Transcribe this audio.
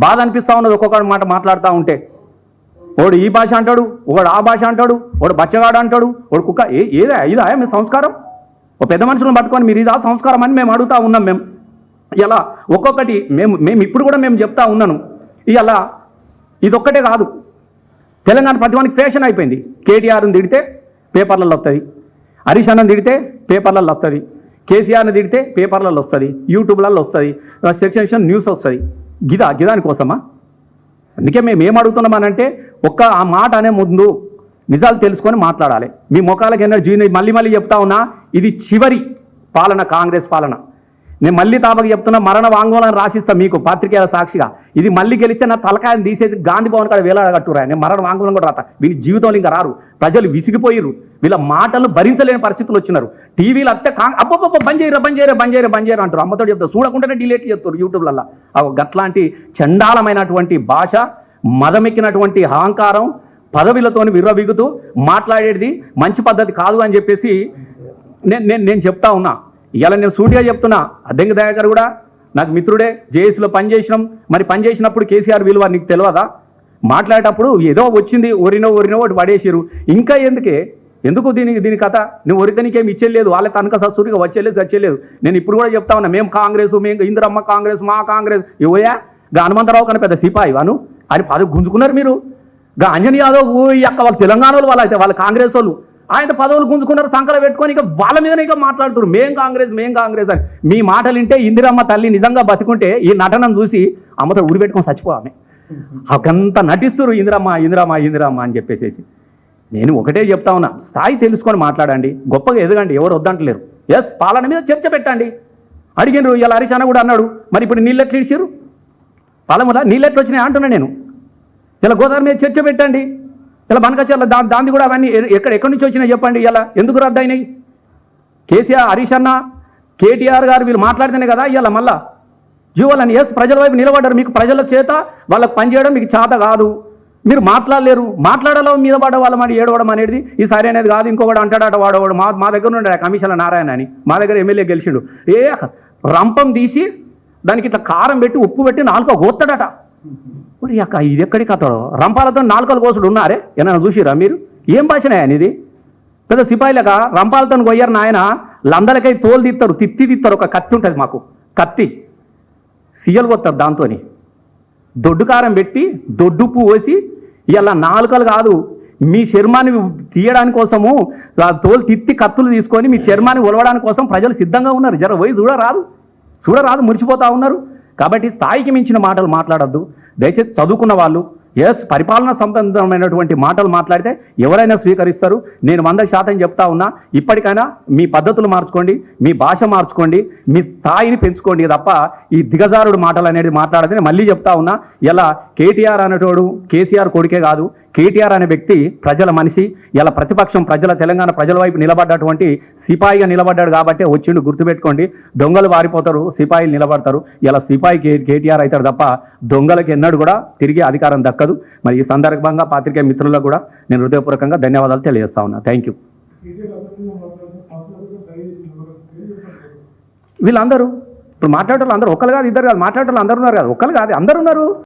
బాధ అనిపిస్తూ ఉన్నది ఒక్కొక్క మాట మాట్లాడుతూ ఉంటే. వాడు ఈ భాష అంటాడు, ఒకడు ఆ భాష అంటాడు, వాడు బచ్చగాడు అంటాడు, వాడు కుక్క. ఇదా మీ సంస్కారం? ఒక పెద్ద మనుషులను పట్టుకొని మీరు ఇదా సంస్కారం అని మేము అడుగుతూ ఉన్నాం. మేము ఇలా ఒక్కొక్కటి మేము ఇప్పుడు కూడా మేము చెప్తా ఉన్నాను. ఇలా ఇదొక్కటే కాదు, తెలంగాణ ప్రతివానికి ఫ్యాషన్ అయిపోయింది. కేటీఆర్ని తిడితే పేపర్లలో వస్తుంది, హరీష్ అన్నని తిడితే పేపర్లలో వస్తుంది, కేసీఆర్ని తిడితే పేపర్లలో వస్తుంది, యూట్యూబ్లలో వస్తుంది, సెక్షన్ న్యూస్ వస్తుంది. గిదాని కోసమా? అందుకే మేము ఏం అడుగుతున్నామనంటే ఆ మాట అనే ముందు నిజాలు తెలుసుకొని మాట్లాడాలి. మీ ముఖాలకి ఎన్నో మళ్ళీ చెప్తా ఉన్నా, ఇది చివరి పాలన, కాంగ్రెస్ పాలన. నేను మళ్ళీ తాపకి చెప్తున్నా, మరణ వాంగ్మూలాన్ని రాసిస్తా మీకు పాత్రికేయుల సాక్షిగా. ఇది మళ్ళీ గెలిస్తే నా తలకాయని తీసేసి గాంధీ భవన్ కాడ వేలాడగట్టురా. నేను మరణ వాంగ్మూలం కూడా రాత. వీళ్ళ జీవితంలో ఇంకా రారు. ప్రజలు విసిగిపోయిర్రు, వీళ్ళ మాటలు భరించలేని పరిస్థితులు వచ్చినారు. టీవీలు అత్తే అబ్బబ్బ బంద్ చేయరు అంటారు. అమ్మతో చెప్తారు, చూడకుండానే డిలీట్ చేస్తారు యూట్యూబ్లలో. గట్లాంటి చండాలమైనటువంటి భాష, మదమెక్కినటువంటి అహంకారం, పదవిలతోని విర్రబిగుతూ మాట్లాడేది మంచి పద్ధతి కాదు అని చెప్పేసి నేను చెప్తా ఉన్నా. ఇలా నేను సూటిగా చెప్తున్నా. అద్దెంకి దయాకర్ కూడా నాకు మిత్రుడే, జేఏసీలో పనిచేసినాం. మరి పనిచేసినప్పుడు కేసీఆర్ విలువ నీకు తెలియదా? మాట్లాడేటప్పుడు ఏదో వచ్చింది, ఒరినో ఒకటి పడేసిరు. ఇంకా ఎందుకు దీని కథ? నువ్వు ఒరితే నీకేమి ఇచ్చేయలేదు, వాళ్ళ తనక సస్తూరిగా వచ్చేలేదు. నేను ఇప్పుడు కూడా చెప్తా ఉన్నా, మేము కాంగ్రెస్, మేము ఇందిరమ్మ కాంగ్రెస్, మా కాంగ్రెస్. ఇవోయా హనుమంతరావు కన్నా పెద్ద సిపాయి వాను అని పదవి గుంజుకున్నారు మీరు. అంజనీ యాదవ్ వాళ్ళ తెలంగాణ వాళ్ళ కాంగ్రెస్ వాళ్ళు ఆయన పదవులు గుంజుకున్నారు, సంకల పెట్టుకొని ఇక వాళ్ళ మీదనే ఇక మాట్లాడుతున్నారు, మేం కాంగ్రెస్ అని. మీ మాటలు వింటే ఇందిరమ్మ తల్లి నిజంగా బతుకుంటే ఈ నటనను చూసి అమ్మతో ఉరి పెట్టుకొని చచ్చిపోవామే. అకంతా నటిస్తున్నారు ఇందిరమ్మ అని చెప్పేసి. నేను ఒకటే చెప్తా ఉన్నా, స్థాయి తెలుసుకొని మాట్లాడండి, గొప్పగా ఎదగండి, ఎవరు వద్దంటలేరు. ఎస్, పాలన మీద చర్చ పెట్టండి. అడిగినారు, ఇలా హరీష్ అన్న కూడా అన్నాడు, మరి ఇప్పుడు నీళ్ళెట్లు ఇచ్చారు, పాలముల నీళ్ళెట్లు వచ్చినాయి అంటున్నా నేను. ఇలా గోదావరి మీద చర్చ పెట్టండి. ఇలా బనకచర్ల దాంది కూడా అవన్నీ ఎక్కడి నుంచి వచ్చినాయి చెప్పండి. ఇలా ఎందుకు రద్దు అయినాయి? కేసీఆర్, హరీష్ అన్న, కేటీఆర్ గారు వీళ్ళు మాట్లాడితేనే కదా ఇలా మళ్ళా జీవోలని. ఎస్, ప్రజల వైపు నిలబడ్డారు. మీకు ప్రజల చేత వాళ్ళకు పనిచేయడం మీకు చేత కాదు, మీరు మాట్లాడలేరు. మాట్లాడాలో మీద పడ్డ వాళ్ళ మాట ఏడవడం అనేది ఈ సరి అనేది కాదు. ఇంకొకటి అంటాడట వాడవాడు, మా దగ్గర ఉండే కమిషన్ల నారాయణ అని, మా దగ్గర ఎమ్మెల్యే గెలిచిండు. రంపం తీసి దానికి ఇట్లా కారం పెట్టి ఉప్పు పెట్టి నాలుకో గోత్తడట. అక్క ఇది ఎక్కడికి అతడు రంపాలతో నాలుకలు కోసుడు ఉన్నారే? ఏమైనా చూసిరా మీరు? ఏం భాషనాయని ఇది? పెద్ద సిపాయిలక రంపాలతో కొయ్యారు నాయన. లందలకై తోలు తీస్తారు, తిత్తారు. ఒక కత్తి ఉంటుంది మాకు, కత్తి సీయలు కొత్తారు. దాంతో దొడ్డు కారం పెట్టి దొడ్డుప్పు పోసి ఇలా నాలుకలు కాదు, మీ చర్మాన్ని తీయడానికి కోసము తోలు తిత్తి కత్తులు తీసుకొని మీ చర్మాన్ని ఒలవడానికి కోసం ప్రజలు సిద్ధంగా ఉన్నారు. జర పోయి చూడరాదు మురిసిపోతా ఉన్నారు. కాబట్టి స్థాయికి మించిన మాటలు మాట్లాడద్దు దయచేసి. చదువుకున్న వాళ్ళు ఎస్, పరిపాలన సంబంధమైనటువంటి మాటలు మాట్లాడితే ఎవరైనా స్వీకరిస్తారు. నేను 100% చెప్తా ఉన్నా, ఇప్పటికైనా మీ పద్ధతులు మార్చుకోండి, మీ భాష మార్చుకోండి, మీ స్థాయిని పెంచుకోండి తప్ప ఈ దిగజారుడు మాటలు అనేది మాట్లాడితే మళ్ళీ చెప్తా ఉన్నా. ఇలా కేటీఆర్ అనేటోడు కేసీఆర్ కొడుకే కాదు, కేటీఆర్ అనే వ్యక్తి ప్రజల మనిషి. ఇలా ప్రతిపక్షం తెలంగాణ ప్రజల వైపు నిలబడ్డటువంటి సిపాయిగా నిలబడ్డాడు కాబట్టి వచ్చిండు. గుర్తుపెట్టుకోండి, దొంగలు వారిపోతారు, సిపాయిలు నిలబడతారు. ఇలా సిపాయి కేటీఆర్ అవుతారు తప్ప దొంగలకి ఎన్నడూ కూడా తిరిగి అధికారం దక్కదు. మరి ఈ సందర్భంగా పాత్రికేయ మిత్రులకు కూడా నేను హృదయపూర్వకంగా ధన్యవాదాలు తెలియజేస్తా ఉన్నా. Thank you. వీళ్ళందరూ ఇప్పుడు మాట్లాడేవాళ్ళు అందరూ ఒక్కరు కాదు, ఇద్దరు కాదు, మాట్లాడేవాళ్ళు అందరూ ఉన్నారు కదా, ఒక్కరు కాదు అందరూ ఉన్నారు.